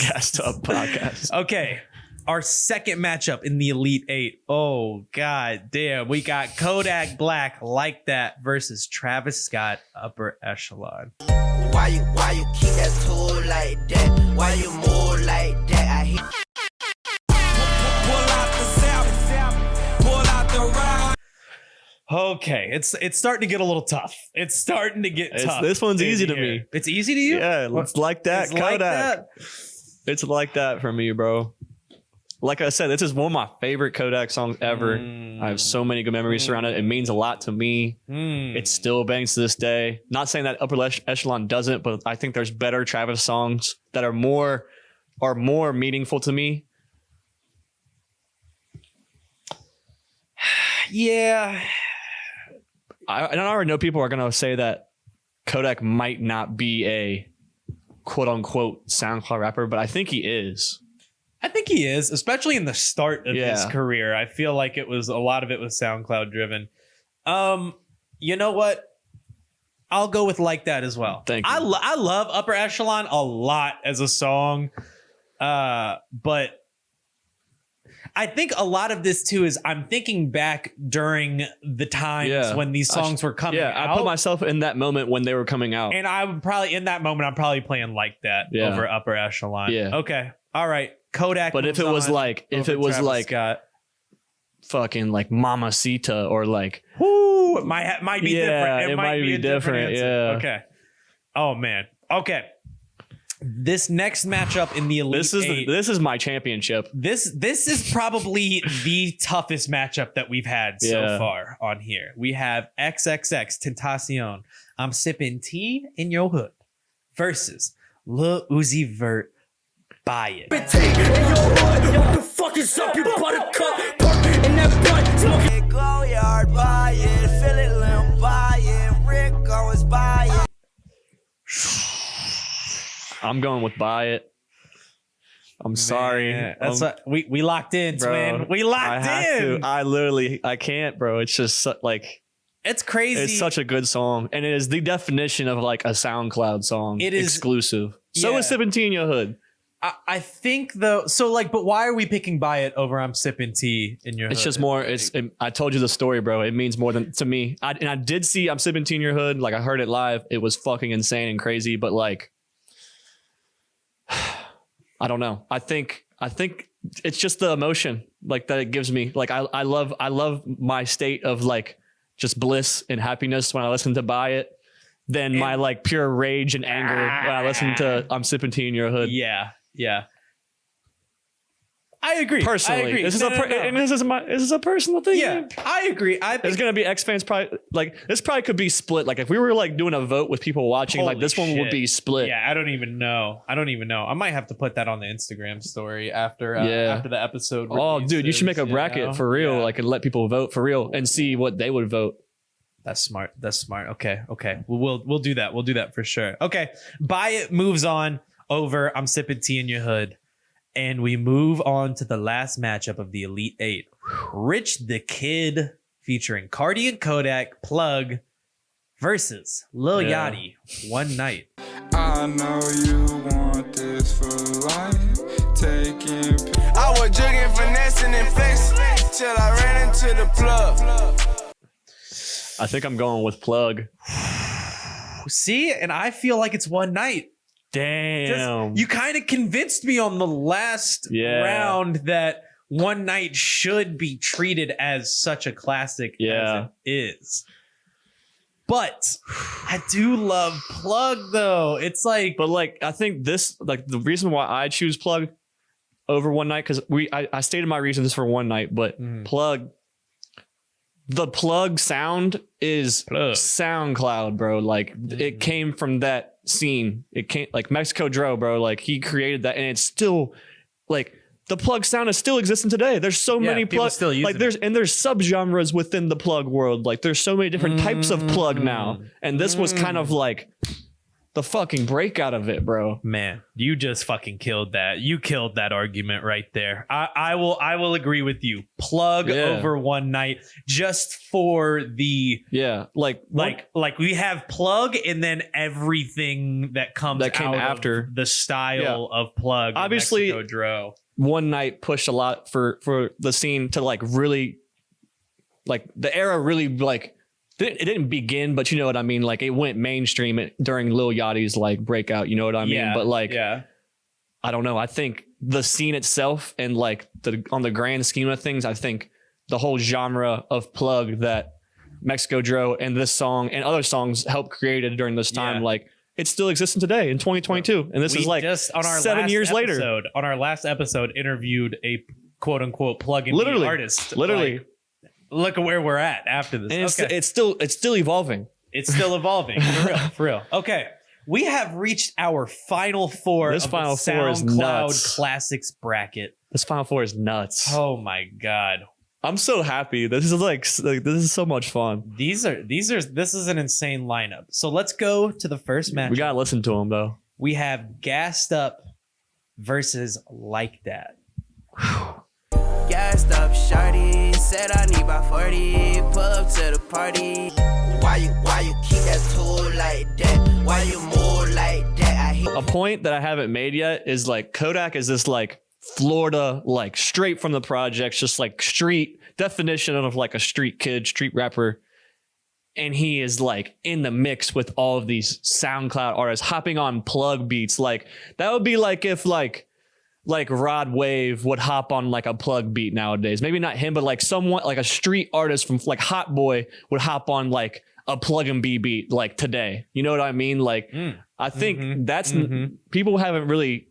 Gassed Up Podcast. Okay. Our second matchup in the Elite 8. Oh, god damn. We got Kodak Black, Like That, versus Travis Scott, Upper Echelon. Why Why you keep that tool like that? Why you move like that? I hit. Pull out the zap, pull out the ride. Okay, it's starting to get a little tough. It's starting to get tough. This one's easy to here. me. It's easy to you? Yeah, it's like that. It's Kodak. like that? It's like that for me, bro. Like I said, this is one of my favorite Kodak songs ever. I have so many good memories surrounded it. It means a lot to me. It still bangs to this day. Not saying that Upper Echelon doesn't, but I think there's better Travis songs that are more meaningful to me. Yeah. I already know people are going to say that Kodak might not be a quote unquote SoundCloud rapper, but I think he is. I think he is, especially in the start of his career. I feel like a lot of it was SoundCloud driven. You know what? I'll go with Like That as well. Thank you. I love Upper Echelon a lot as a song. But I think a lot of this too is I'm thinking back during the times when these songs were coming out. I put myself in that moment when they were coming out. And I would probably, in that moment, I'm probably playing Like That over Upper Echelon. Yeah. Okay. All right. Kodak. But if it was like fucking like Mamacita or like, whoo, it might be different. It might be different. Answer. Yeah. Okay. Oh man. Okay. This next matchup in the Elite Eight, this is my championship. This is probably the toughest matchup that we've had so far on here. We have XXXTentacion, I'm Sipping Tea in Your Hood versus Lil Uzi Vert, Buy It. What the fuck is up, you buttercup? Park in that butt, smoking. Go yard, buy it. Fill it, limb, buy it. Rick Owens, buy it. I'm going with Buy It. I'm sorry. That's what we locked in, bro, twin. We locked in. I can't, bro. It's just like, it's crazy. It's such a good song, and it is the definition of like a SoundCloud song. It is exclusive. So is Sippin' Tea in Your Hood. I think though, so like, but why are we picking Buy It over I'm Sipping Tea in Your Hood? It's just more. I told you the story, bro. It means more than to me. I did see I'm Sipping Tea in Your Hood. Like I heard it live. It was fucking insane and crazy. But like, I don't know. I think it's just the emotion like that it gives me. Like I love my state of like just bliss and happiness when I listen to Buy It. Than my like pure rage and anger when I listen to I'm Sipping Tea in Your Hood. Yeah. I agree. Personally, I agree. This is a personal thing. Yeah, I agree. There's gonna be X fans probably like this. Probably could be split. Like if we were like doing a vote with people watching, like this one would be split. Yeah, I don't even know. I might have to put that on the Instagram story after the episode. Oh, dude, you should make a bracket for real, like and let people vote for real and see what they would vote. That's smart. Okay. We'll do that. We'll do that for sure. Okay. Buy It moves on over I'm Sipping Tea in Your Hood. And we move on to the last matchup of the Elite Eight. Rich the Kid featuring Carti and Kodak, Plug versus Lil Yachty, One Night. I know you want this for life. I was jugging, finessing, and flexing till I ran into the plug. I think I'm going with Plug. See, and I feel like it's One Night. Damn. You kind of convinced me on the last round that One Night should be treated as such a classic as it is. But I do love Plug though. It's like, but like I think this like the reason why I choose Plug over One Night because I stated my reasons for One Night, but Plug. The Plug sound is SoundCloud, bro. Like it came from that scene. It came like Mexico Dro, bro. Like he created that, and it's still like the Plug sound is still existing today. There's so many Plug, like there's subgenres within the Plug world. Like there's so many different types of Plug now, and this was kind of like the fucking breakout of it, bro. Man, you just fucking killed that. You killed that argument right there. I will agree with you. Plug over One Night just for the like we have Plug and then everything that comes that came out after the style of Plug. Obviously, Mexico Dro. One Night pushed a lot for the scene to like really like the era really like it didn't begin, but you know what I mean? Like it went mainstream during Lil Yachty's like breakout, you know what I mean? Yeah, but like, yeah. I don't know. I think the scene itself and like on the grand scheme of things, I think the whole genre of plug that Mexico Dro and this song and other songs helped created during this time, like it still exists today in 2022. And this is like just on our 7 years later. On our last episode, interviewed a quote unquote plug-in artist. Literally. Like, look at where we're at after this. And it's still evolving. It's still evolving. For real. Okay. We have reached our final four This of final the four is SoundCloud nuts. Classics Bracket. This final four is nuts. Oh my God. I'm so happy. This is like this is so much fun. This is an insane lineup. So let's go to the first match. We gotta listen to them though. We have Gassed Up versus Like That. Gassed up, shawty. Said I need about 40. Pull up to the party. Why you keep that tool like that? Why you move like that? I hate A point that I haven't made yet is like Kodak is this like Florida, like straight from the projects, just like street definition of like a street kid, street rapper. And he is like in the mix with all of these SoundCloud artists hopping on plug beats. Like that would be like if like Rod Wave would hop on like a plug beat nowadays. Maybe not him, but like someone like a street artist from like Hot Boy would hop on like a plug and B beat like today. You know what I mean? Like I think that's people haven't really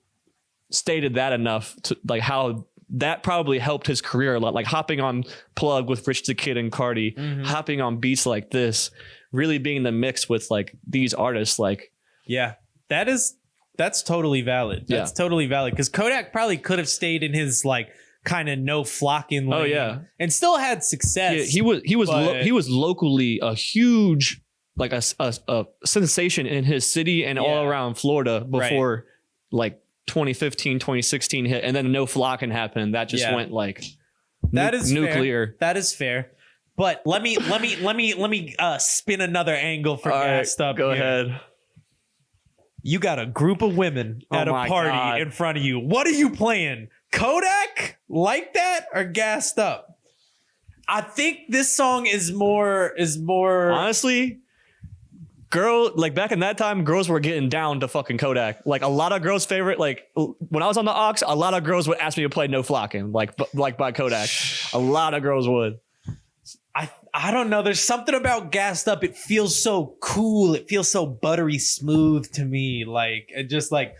stated that enough to like how that probably helped his career a lot. Like hopping on plug with Rich the Kid and Carti, hopping on beats like this, really being in the mix with like these artists. Like, yeah, that's totally valid. That's totally valid. Cause Kodak probably could have stayed in his like kind of no flocking lane. Oh yeah. And still had success. Yeah, he was locally a huge, like a sensation in his city and all around Florida before like 2015, 2016 hit, and then no flocking happened. That just went like that is nuclear. Fair. That is fair. But let me spin another angle for Gassed Up. Go ahead. You got a group of women at a party in front of you. What are you playing? Kodak, Like That, or Gassed Up? I think this song is more honestly. Girl, like back in that time, girls were getting down to fucking Kodak. Like a lot of girls' favorite, like when I was on the aux, a lot of girls would ask me to play No Flocking, like by Kodak. A lot of girls would. I don't know. There's something about Gassed Up. It feels so cool. It feels so buttery smooth to me. Like it just like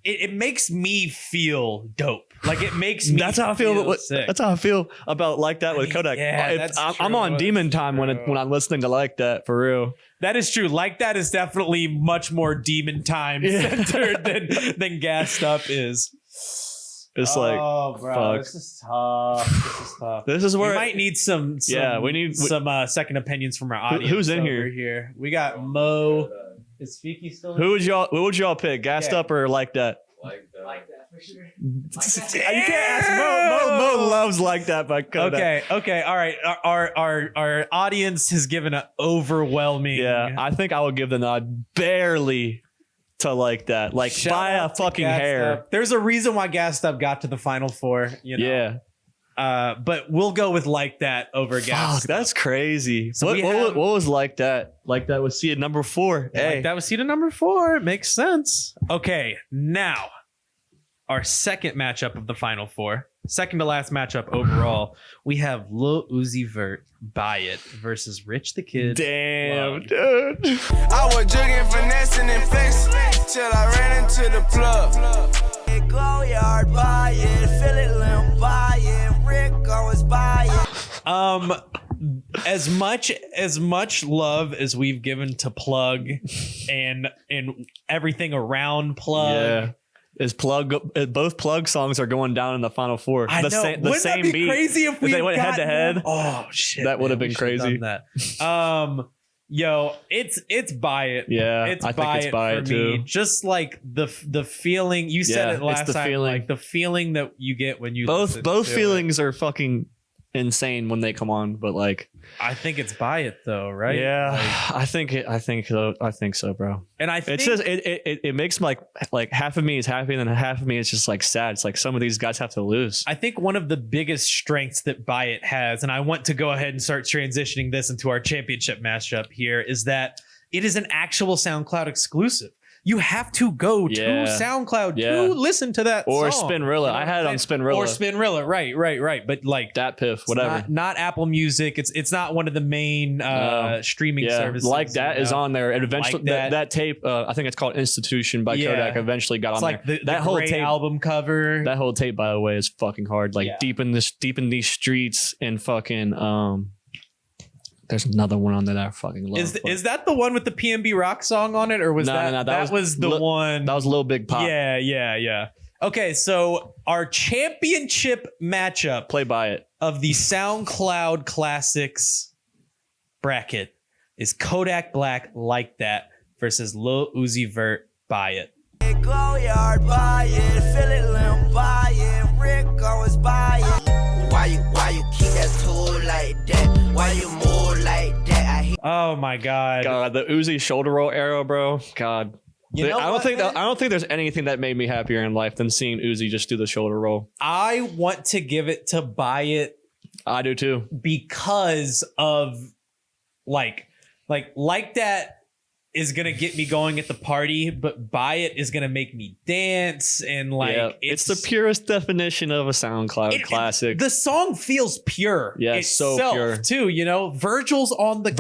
it makes me feel dope. Like it makes me. That's how I feel. Sick. That's how I feel about Like That with Kodak. Yeah, I'm on demon time when I'm listening to Like That for real. That is true. Like That is definitely much more demon time centered than Gassed Up is. It's like, oh, bro, fuck. This is tough. This is where we might need some we need some second opinions from our audience. Who's in here? We got Mo. Is Fiki still in? Who would y'all pick? Gassed Up or Like That? Like that for sure. You can't ask Mo. Mo loves Like That by Kodak. Okay. All right. Our audience has given an overwhelming. Yeah, I think I would give the nod barely to Like That. Like Shout by a out to fucking Gassed hair. Up. There's a reason why Gassed Up got to the final four. You know? Yeah. But we'll go with Like That over Gassed Up. That's crazy. So what was Like That? Like That was seated number 4. Hey, Like That was seated number 4. It makes sense. Okay, now our second matchup of the final four, second to last matchup overall, we have Lil Uzi Vert, Buy It versus Rich the Kid. Damn, Plug. dude. I was jugging, finessing, and flexing till I ran into the plug. Go yard, buy it, feel it, limb, buy it. Rick always buy it. As much love as we've given to Plug and everything around Plug. Yeah. Both Plug songs are going down in the final four. I know. The Wouldn't same that be beat. crazy if they went head to head? Oh shit! That would have man, been we should've crazy. done that. Yo, it's Buy It. Yeah, it's I think Buy it's It Buy for It me. too. Just like the feeling you said Yeah, it last it's the time. feeling. Like the feeling that you get when you Both feelings are fucking insane when they come on, but like I think it's Buy It though, right? Yeah, Like, I think so, bro. and I think It's just it makes like half of me is happy and then half of me is just like sad. It's like some of these guys have to lose. I think one of the biggest strengths that Buy It has, and I want to go ahead and start transitioning this into our championship matchup here, is that it is an actual SoundCloud exclusive. You have to go to SoundCloud to listen to that or song. Spinrilla. I had it on Spinrilla. Or Spinrilla, right. But like that piff, whatever. Not Apple Music. It's not one of the main streaming services. Like that is on there. And eventually Like that tape, I think it's called Institution by Kodak, eventually got it's on like there. The That whole Gray tape album cover. That whole tape, by the way, is fucking hard. Like deep in these streets and fucking there's another one on there that I fucking love. Is that the one with the PNB Rock song on it, or was that was the one? That was Lil Big Pop. Yeah. Okay, so our championship matchup, Play By It, of the SoundCloud Classics Bracket is Kodak Black, Like That, versus Lil Uzi Vert, Buy It. Go yard, buy it, fill it, limb, buy it, Rick always buy it. Why you keep that tool like that? Why you move like that? Oh my God, the Uzi shoulder roll era, bro. God. You know I don't think there's anything that made me happier in life than seeing Uzi just do the shoulder roll. I want to give it to Buy It. I do too. Because of like that is gonna get me going at the party, but Buy It is gonna make me dance and like it's the purest definition of a SoundCloud classic. The song feels pure. Yeah, itself, so pure too. You know, Virgil's on the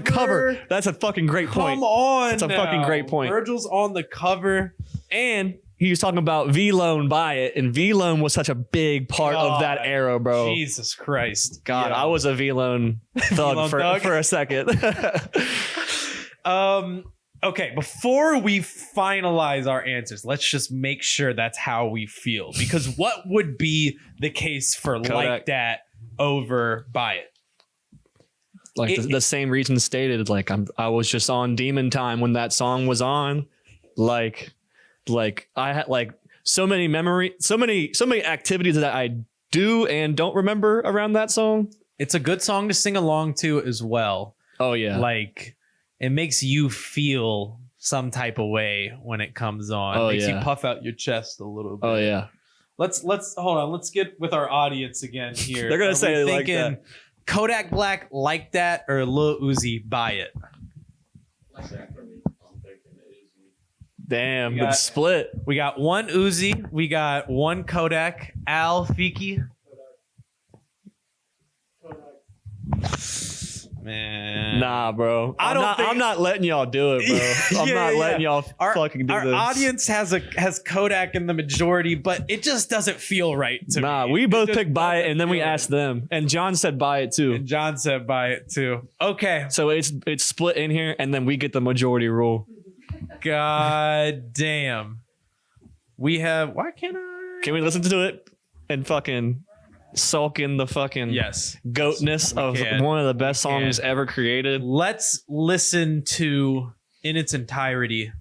cover. That's a fucking great point. Come on, that's a fucking great point. Virgil's on the cover, and he was talking about V-Lone Buy It, and V-Lone was such a big part of that era, bro. Jesus Christ, God, I was a V-Lone thug for a second. Okay, before we finalize our answers, let's just make sure that's how we feel. Because what would be the case for Kodak. Like That over Buy It? Like the same reason stated. Like I was just on Demon Time when that song was on. Like I had like so many activities that I do and don't remember around that song. It's a good song to sing along to as well. Oh yeah. Like it makes you feel some type of way when it comes on. Oh, It makes yeah. you puff out your chest a little bit. Oh yeah. Let's hold on. Let's get with our audience again here. They're gonna say we like thinking that. Kodak Black, Like That, or Lil Uzi, Buy It? Damn, We the got- split. We got one Uzi. We got one Kodak. Al, Fiki. Man. Nah, bro. I'm not letting y'all do it, bro. I'm not letting y'all fucking do our this. audience has Kodak in the majority, but it just doesn't feel right to me. We both It just picked Buy It, doesn't and then we feel right. asked them, and John said Buy It too. And John said Buy It too. Okay. So it's split in here, and then we get the majority rule. God damn. We have. Why can't I? Can we listen to it and fucking sulk in the fucking goatness We of can. one of the best We can. songs ever created? Let's listen to in its entirety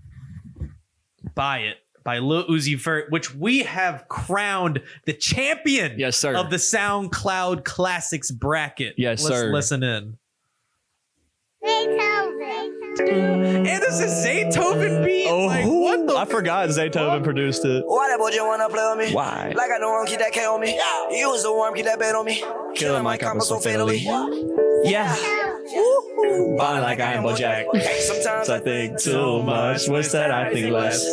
Buy It by Lil Uzi Vert, which we have crowned the champion Yes, sir. of the SoundCloud Classics Bracket. Yes, Let's sir. listen in. And this is Zaytoven beat. Oh, Like, what the I forgot Zaytoven produced it. Why that boy just wanna play with me? Why? Like I don't want to keep that K on me. You was the worm, keep that bait on me. Killing my combo so fatally. Yeah. Ballin' like I am Bojack. Sometimes I think too much. What's that? I think less.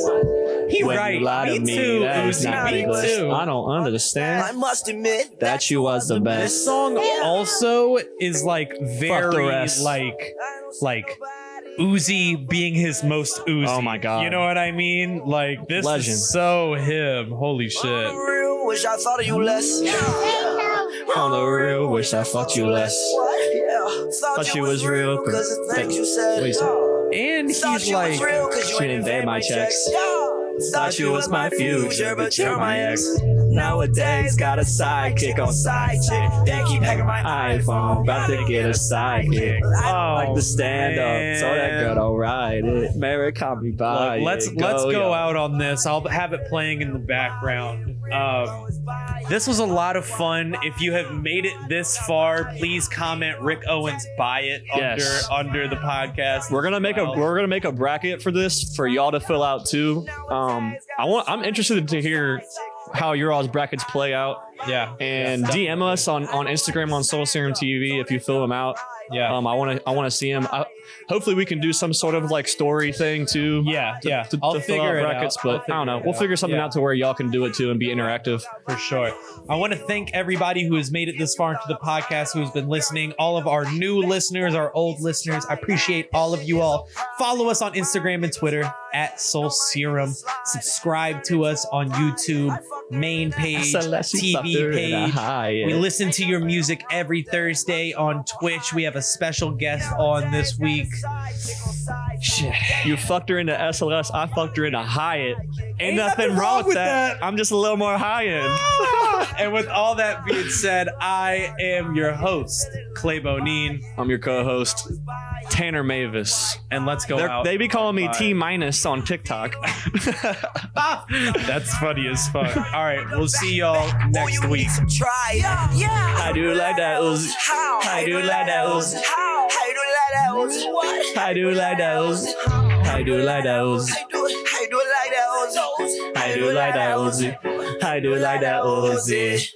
He When right. you lie to Me me, too, that is Uzi. not Me English. too. I don't I understand must admit that you was the This best. song also is like very rest. like Uzi being his most Uzi. Oh my God. You know what I mean? Like this Legend. is so him. Holy shit. real, wish I thought of you less. On the real, wish I fucked you less. Yeah, Thought you was real, cause the things you said. What you said? And Thought he's you like was real cause you she ain't didn't pay my checks. Thought you was my future, but you're my ex. Nowadays, got a sidekick on side chick. They keep hacking my iPhone, about to get a sidekick. I like to stand up, so that girl don't ride it. Mary caught me by. Let's go out on this. I'll have it playing in the background. This was a lot of fun. If you have made it this far, please comment Rick Owens buy it under the podcast. We're gonna make a bracket for this for y'all to fill out too. I'm interested to hear how your all's brackets play out. Yeah. And DM us on Instagram on Soul Serum TV if you fill them out. Yeah. I want to see them. Hopefully we can do some sort of like story thing too. I'll figure it brackets, out. But I don't know. We'll figure something out to where y'all can do it too and be interactive. For sure. I want to thank everybody who has made it this far into the podcast, who has been listening, all of our new listeners, our old listeners. I appreciate all of you all. Follow us on Instagram and Twitter at Soul Serum. Subscribe to us on YouTube, main page, TV page. We listen to your music every Thursday on Twitch. We have a special guest on this week. Shit. You fucked her into SLS. I fucked her into Hyatt. Ain't nothing wrong with that. I'm just a little more high end. And with all that being said, I am your host, Clay Bonine. I'm your co-host, Tanner Mavis. And let's go out. They be calling me T- on TikTok. That's funny as fuck. All right, we'll see y'all next week. I do like that Uzi. I do like that Uzi. I do like that Uzi. I do like that Uzi. I do like that Uzi. I do like that Uzi.